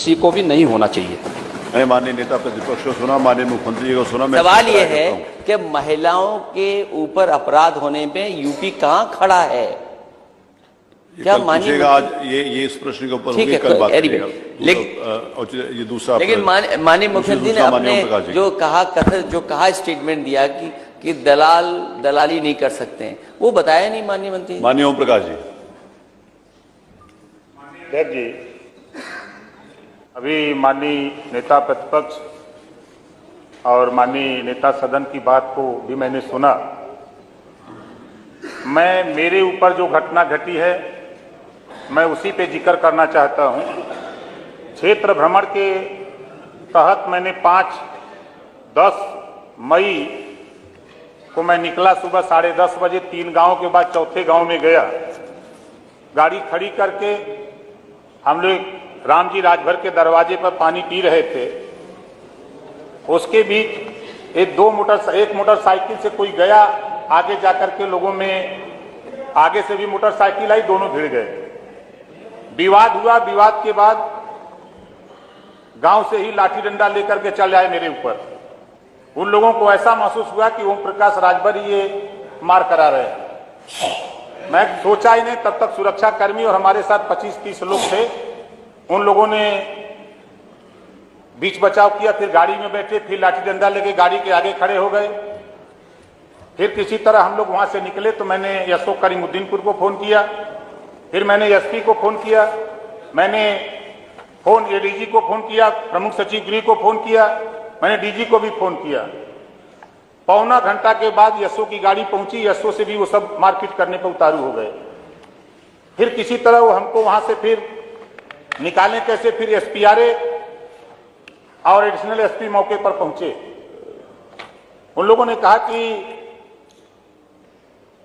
किसी को भी नहीं होना चाहिए। मैं माननीय नेता प्रतिपक्ष को सुना, माननीय मुख्यमंत्री जी को सुना। मैं सवाल ये है कि महिलाओं के ऊपर अपराध होने में यूपी कहां खड़ा है? क्या मानिए आज ये इस प्रश्न के ऊपर होगी, कल बात करेंगे। लेकिन ये दूसरा, लेकिन माननीय मुख्यमंत्री ने अपने जो कहा स्टेटमेंट दिया कि दलाली नहीं कर सकते हैं, वो बताया नहीं माननीय मंत्री। माननीय ओम प्रकाश जी। अध्यक्ष जी, अभी माननीय नेता प्रतिपक्ष और माननीय नेता सदन की बात को भी मैंने सुना। मेरे ऊपर जो घटना घटी है मैं उसी पे जिक्र करना चाहता हूं। क्षेत्र भ्रमण के तहत मैंने 5-10 मई को मैं निकला सुबह 10:30 बजे। 3 गांव के बाद चौथे गांव में गया। गाड़ी खड़ी करके हम लोग रामजी राजभर के दरवाजे पर पानी पी रहे थे। उसके बीच एक मोटरसाइकिल से कोई गया, आगे जाकर के लोगों में आगे से भी मोटरसाइकिल आई, दोनों भिड़ गए। विवाद हुआ। विवाद के बाद गांव से ही लाठी डंडा लेकर के चल आए मेरे ऊपर। उन लोगों को ऐसा महसूस हुआ कि ओम प्रकाश राजभर ये मार करा रहे हैं। मैं सोचा ही नहीं, तब तक सुरक्षा कर्मी और हमारे साथ 25-30 लोग थे। उन लोगों ने बीच बचाव किया, फिर गाड़ी में बैठे, फिर लाठी डंडा लेके गाड़ी के आगे खड़े हो गए। फिर किसी तरह हम लोग वहां से निकले तो मैंने एसओ करीमुद्दीनपुर को फोन किया, फिर मैंने एसपी को फोन किया, मैंने एडीजी को फोन किया, प्रमुख सचिव गृह को फोन किया, मैंने डीजी को भी फोन किया। पौना घंटा के बाद एसओ की गाड़ी पहुंची। एसओ से भी वो सब मारपीट करने पर उतारू हो गए। फिर किसी तरह वो हमको वहां से फिर निकालें कैसे, फिर एसपीआरए और एडिशनल एसपी मौके पर पहुंचे। उन लोगों ने कहा कि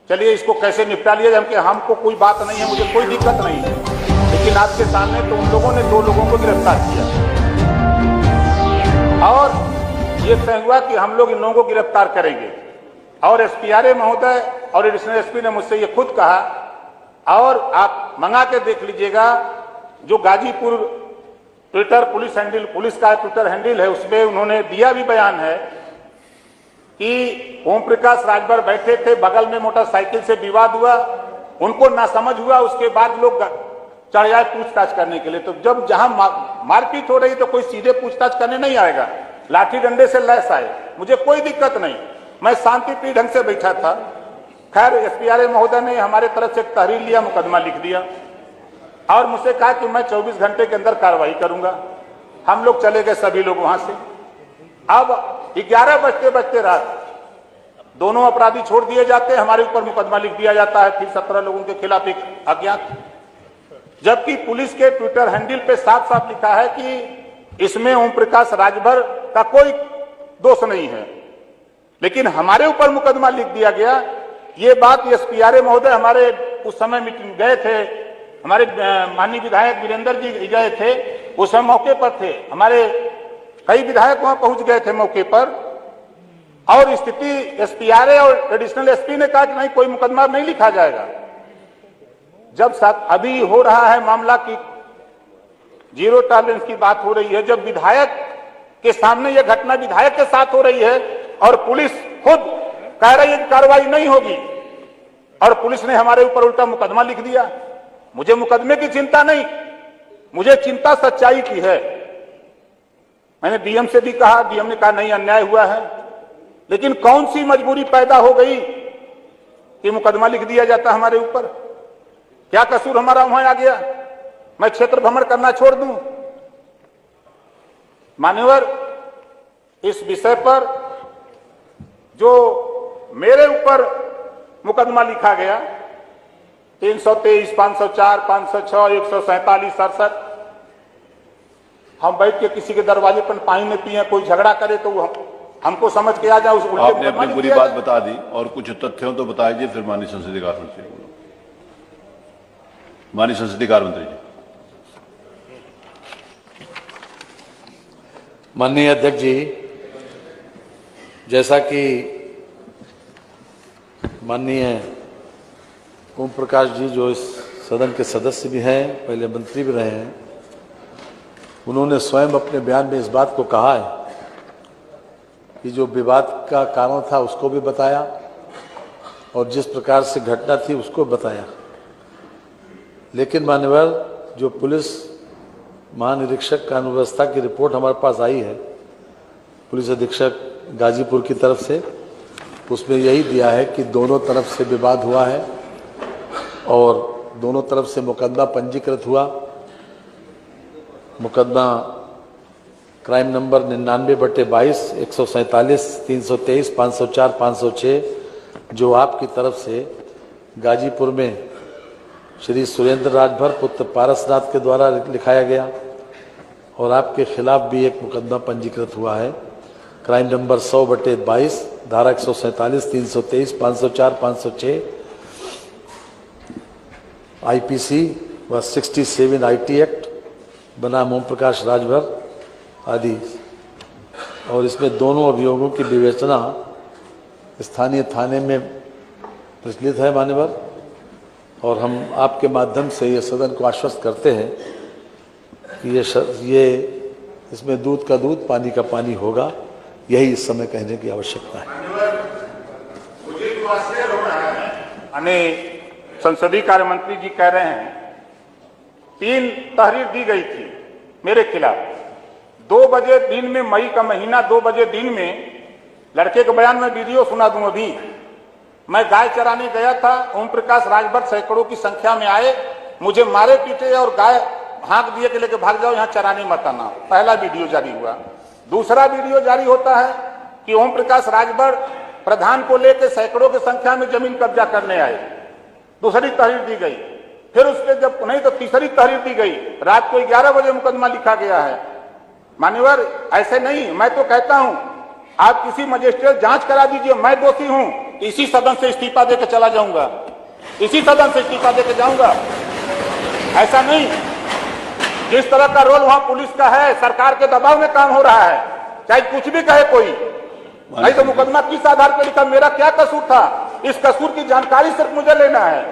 चलिए इसको कैसे निपटा लिया जाए। हमको कोई बात नहीं है, मुझे कोई दिक्कत नहीं है, लेकिन आपके सामने तो उन लोगों ने 2 लोगों को गिरफ्तार किया और ये तय हुआ कि हम लोग इन लोगों को गिरफ्तार करेंगे। और एसपीआरए महोदय और एडिशनल एसपी ने मुझसे ये खुद कहा, और आप मंगा के देख लीजिएगा, जो गाजीपुर ट्विटर पुलिस का ट्विटर हैंडल है, उसमें उन्होंने दिया भी बयान है कि ओम प्रकाश राजभर बैठे थे, बगल में मोटरसाइकिल से विवाद हुआ, उनको नासमझ हुआ, उसके बाद लोग चढ़ जाए पूछताछ करने के लिए। तो जब जहां मारपीट हो रही तो कोई सीधे पूछताछ करने नहीं आएगा, लाठी डंडे से लैस आए। मुझे कोई दिक्कत नहीं, मैं शांतिप्रिय ढंग से बैठा था। खैर एसपीआरए महोदय ने हमारे तरफ से एक तहरीर लिया, मुकदमा लिख दिया और मुझसे कहा कि मैं 24 घंटे के अंदर कार्रवाई करूंगा। हम लोग चले गए, सभी लोग वहां से। अब 11 बजते रात दोनों अपराधी छोड़ दिए जाते हैं, हमारे ऊपर मुकदमा लिख दिया जाता है, फिर 17 लोगों के खिलाफ एक अज्ञात। जबकि पुलिस के ट्विटर हैंडल पे साफ साफ लिखा है कि इसमें ओम प्रकाश राजभर का कोई दोष नहीं है, लेकिन हमारे ऊपर मुकदमा लिख दिया गया। ये बात एसपीआरए महोदय हमारे उस समय मीटिंग गए थे, हमारे माननीय विधायक वीरेंद्र जी गए थे, उस समय मौके पर थे, हमारे कई विधायक वहां पहुंच गए थे मौके पर। और स्थिति एसपीआरए और एडिशनल एसपी ने कहा कि नहीं, कोई मुकदमा नहीं लिखा जाएगा। जब अभी हो रहा है मामला की जीरो टॉलरेंस की बात हो रही है, जब विधायक के सामने यह घटना विधायक के साथ हो रही है और पुलिस खुद कह रही है कि कार्रवाई नहीं होगी, और पुलिस ने हमारे ऊपर उल्टा मुकदमा लिख दिया। मुझे मुकदमे की चिंता नहीं, मुझे चिंता सच्चाई की है। मैंने डीएम से भी कहा, डीएम ने कहा नहीं, अन्याय हुआ है, लेकिन कौन सी मजबूरी पैदा हो गई कि मुकदमा लिख दिया जाता हमारे ऊपर? क्या कसूर हमारा वहां आ गया? मैं क्षेत्र भ्रमण करना छोड़ दूं? मान्यवर, इस विषय पर जो मेरे ऊपर मुकदमा लिखा गया 323, 504, 506, 147, 67, हम बैठ के किसी के दरवाजे पर पानी में पिए, कोई झगड़ा करे तो हमको समझ के आ जाए उस उल्टे। आपने अपनी पूरी बात बता दी और कुछ तथ्य हो तो बताइए, फिर माननीय संसदीय कार्य मंत्री बोलो। माननीय संसदीय कार्य मंत्री जी। माननीय अध्यक्ष जी, जैसा कि माननीय ओम प्रकाश जी जो इस सदन के सदस्य भी हैं, पहले मंत्री भी रहे हैं, उन्होंने स्वयं अपने बयान में इस बात को कहा है कि जो विवाद का कारण था उसको भी बताया और जिस प्रकार से घटना थी उसको बताया। लेकिन मान्यवर, जो पुलिस महानिरीक्षक कानून व्यवस्था की रिपोर्ट हमारे पास आई है पुलिस अधीक्षक गाजीपुर की तरफ से, उसमें यही दिया है कि दोनों तरफ से विवाद हुआ है और दोनों तरफ से मुकदमा पंजीकृत हुआ। मुकदमा क्राइम नंबर 99/22, 147, 323, 504, 506 जो आपकी तरफ से गाजीपुर में श्री सुरेंद्र राजभर पुत्र पारसनाथ के द्वारा लिखाया गया और आपके खिलाफ भी एक मुकदमा पंजीकृत हुआ है क्राइम नंबर 100/22, धारा 147, 323, 504, 506 IPC व 67 IT एक्ट बनाम ओम प्रकाश राजभर आदि। और इसमें दोनों अभियोगों की विवेचना स्थानीय थाने में प्रचलित है मान्यवर, और हम आपके माध्यम से ये सदन को आश्वस्त करते हैं कि ये इसमें दूध का दूध पानी का पानी होगा। यही इस समय कहने की आवश्यकता है। संसदीय कार्य मंत्री जी कह रहे हैं 3 तहरीर दी गई थी मेरे खिलाफ 2 बजे दिन में, मई का महीना 2 बजे दिन में। लड़के के बयान में वीडियो सुना दूं अभी। मैं गाय चराने गया था, ओम प्रकाश राजभर सैकड़ों की संख्या में आए, मुझे मारे पीटे और गाय हाँक दिए कि लेके भाग जाओ, यहाँ चराने मत आना। पहला वीडियो जारी हुआ। दूसरा वीडियो जारी होता है कि ओम प्रकाश राजभर प्रधान को लेकर सैकड़ों की संख्या में जमीन कब्जा करने आए। दूसरी तहरीर दी गई। फिर उसके जब नहीं तो तीसरी तहरीर दी गई। रात को 11 बजे मुकदमा लिखा गया है। मान्यवर, ऐसे नहीं, मैं तो कहता हूं आप किसी मजिस्ट्रेट जांच करा दीजिए, मैं दोषी हूं, इसी सदन से इस्तीफा देकर चला जाऊंगा, इसी सदन से इस्तीफा देकर जाऊंगा। ऐसा नहीं, जिस तरह का रोल वहां पुलिस का है, सरकार के दबाव में काम हो रहा है, चाहे कुछ भी कहे कोई। नहीं तो मुकदमा किस आधार पर लिखा, मेरा क्या कसूर था, इस कसूर की जानकारी सिर्फ मुझे लेना है।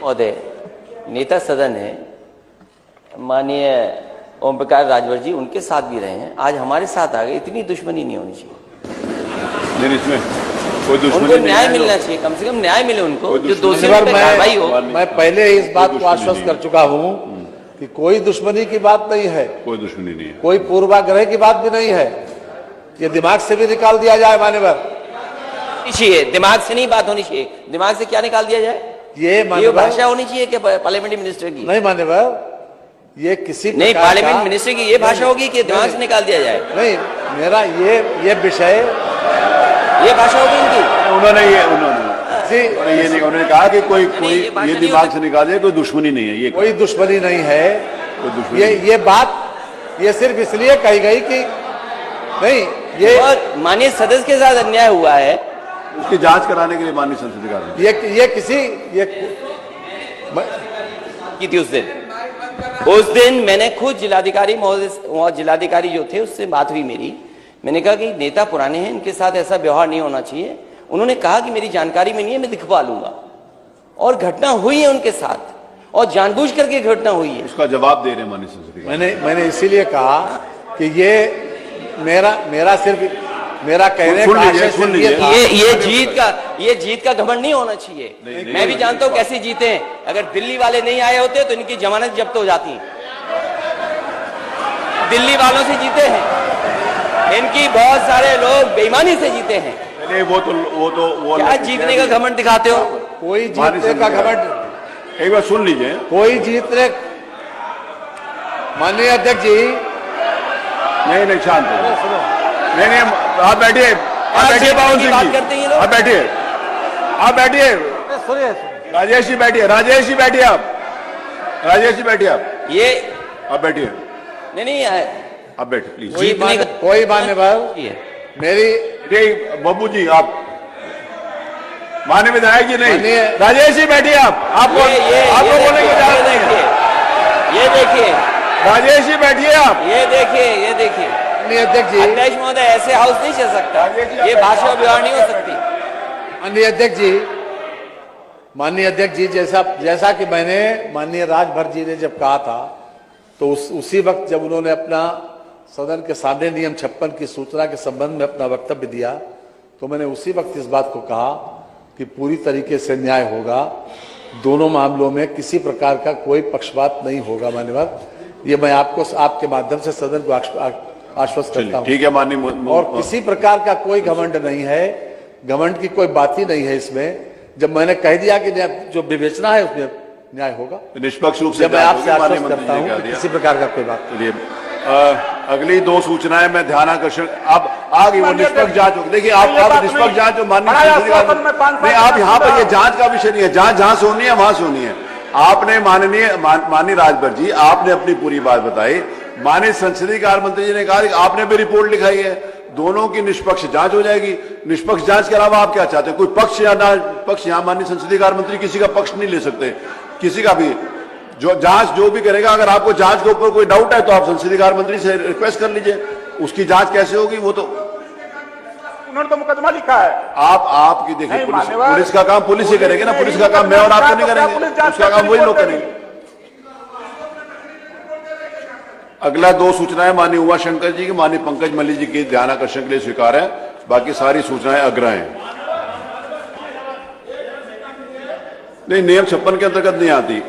महोदय, नेता सदन है माननीय ओम प्रकाश राजभर जी, उनके साथ भी रहे हैं, आज हमारे साथ आ गए। इतनी दुश्मनी नहीं होनी चाहिए। नहीं, इसमें कोई दुश्मनी उनको न्याय मिलना चाहिए, कम से कम न्याय मिले उनको, जो दोषी कार्रवाई हो। मैं पहले इस बात को आश्वस्त कर चुका हूं कि कोई दुश्मनी की बात नहीं है, कोई दुश्मनी नहीं है, कोई पूर्वाग्रह की बात भी नहीं है। ये दिमाग से भी निकाल दिया जाए मान्यवर। दिमाग से नहीं बात होनी चाहिए। दिमाग से क्या निकाल दिया जाए? ये भाषा होनी चाहिए कि पार्लियामेंट मिनिस्टर की? नहीं मान्यवर, ये किसी नहीं, पार्लियामेंट मिनिस्टर की ये भाषा होगी कि दिमाग से निकाल दिया जाए? नहीं, मेरा ये विषय, ये भाषा होगी इनकी। उन्होंने ये नहीं, उन्होंने कहा कि कोई ये दिमाग से निकाल दिया, कोई दुश्मनी नहीं है। ये कोई दुश्मनी नहीं है। ये बात ये सिर्फ इसलिए कही गई कि नहीं, ये माननीय सदस्य के साथ अन्याय हुआ है, उसकी जांच कराने के लिए माननीय संसदीय कार्य ये किसी की थी उस दिन मैंने खुद जिलाधिकारी महोदय, जिलाधिकारी जो थे उससे बात हुई मेरी। मैंने कहा कि नेता पुराने हैं, इनके साथ ऐसा व्यवहार नहीं होना चाहिए। उन्होंने कहा कि मेरी जानकारी में नहीं है, मैं दिखवा लूंगा। और घटना हुई है उनके साथ और जानबूझ करके घटना हुई है। उसका जवाब दे रहे माननीय संसदीय। मैंने इसीलिए कहा कि ये मेरा सिर्फ मेरा कहने का ये जीत का घमंड नहीं होना चाहिए। मैं भी जानता हूं कैसे जीते हैं। अगर दिल्ली वाले नहीं आए होते तो इनकी जमानत जब्त हो जाती। दिल्ली वालों से जीते हैं, इनकी बहुत सारे लोग बेईमानी से जीते हैं। वो क्या जीतने का घमंड दिखाते हो? कोई जीतने का घमंड, एक बार सुन लीजिए। कोई जीतने, माननीय अध्यक्ष जी, नहीं शांत हो। नहीं, आप बैठिए, आप बैठिए बाबू सिंह जी, आप बैठिए, आप बैठिए। राजेश जी बैठिए, राजेश जी बैठिए, राजेश जी बैठिए, आप बैठिए। नहीं आप बैठिए प्लीज। कोई मान्यवर, मेरी बाबू जी, आप माननीय विधायक जी नहीं, राजेश जी बैठिए। आपको बोलने की इजाजत नहीं है। ये देखिए राजेश जी बैठिए, आप ये देखिए अध्यक्ष जी, अध्यक्ष महोदय, ऐसे हाउस नहीं चल सकता, ये भाषा व्यवहार नहीं हो सकती। माननीय अध्यक्ष जी, माननीय अध्यक्ष जी, जैसा कि मैंने माननीय राजभर जी ने जब कहा था, तो उसी वक्त जब उन्होंने अपना सदन के सामने नियम 56 की सूचना के संबंध में अपना वक्तव्य दिया, तो मैंने उसी वक्त इस बात को कहा कि पूरी तरीके से न्याय होगा, दोनों मामलों में किसी प्रकार का कोई पक्षपात नहीं होगा। मान्यवर, ये मैं आपको आपके माध्यम से सदन को आश्वस्त करता हूं। ठीक है माननीय। और किसी प्रकार का कोई घमंड नहीं है, घमंड की कोई बात ही नहीं है इसमें। जब मैंने कह दिया कि जो विवेचना है उसमें न्याय होगा, निष्पक्ष रूप से मैं आपसे आश्वस्त करता हूं कि किसी प्रकार का कोई बात नहीं। अगली दो सूचनाएं मैं ध्यान आकर्षण, अब आगे वो निष्पक्ष जांच होगी। देखिए आप निष्पक्ष जांच जो माननीय नहीं, आप यहाँ पर ये जांच का विषय नहीं है, जांच जहां से होनी है वहां से होनी है। आपने माननीय राजभर जी, आपने अपनी पूरी बात बताई। माननीय संसदीय कार्य मंत्री जी ने कहा कि आपने भी रिपोर्ट लिखाई है, दोनों की निष्पक्ष जांच हो जाएगी। निष्पक्ष जांच के अलावा आप क्या चाहते हैं? कोई पक्ष या ना पक्ष? यहाँ माननीय संसदीय कार्य मंत्री किसी का पक्ष नहीं ले सकते, किसी का भी। जो जांच जो भी करेगा, अगर आपको जांच के ऊपर कोई डाउट है तो आप संसदीय कार्य मंत्री से रिक्वेस्ट कर लीजिए। उसकी जांच कैसे होगी वो तो उन्होंने तो मुकदमा लिखा है। आपकी देखिए, पुलिस का काम पुलिस ही करेगी ना, पुलिस का काम मैं और आप तो नहीं करेंगे, उसका काम वही लोग करेंगे। अगला दो सूचनाएं माननीय उमा शंकर जी की, माननीय पंकज मल्लिक जी की ध्यान आकर्षण के लिए स्वीकार है। बाकी सारी सूचनाएं अग्र हैं, नहीं नियम 56 के अंतर्गत नहीं आती।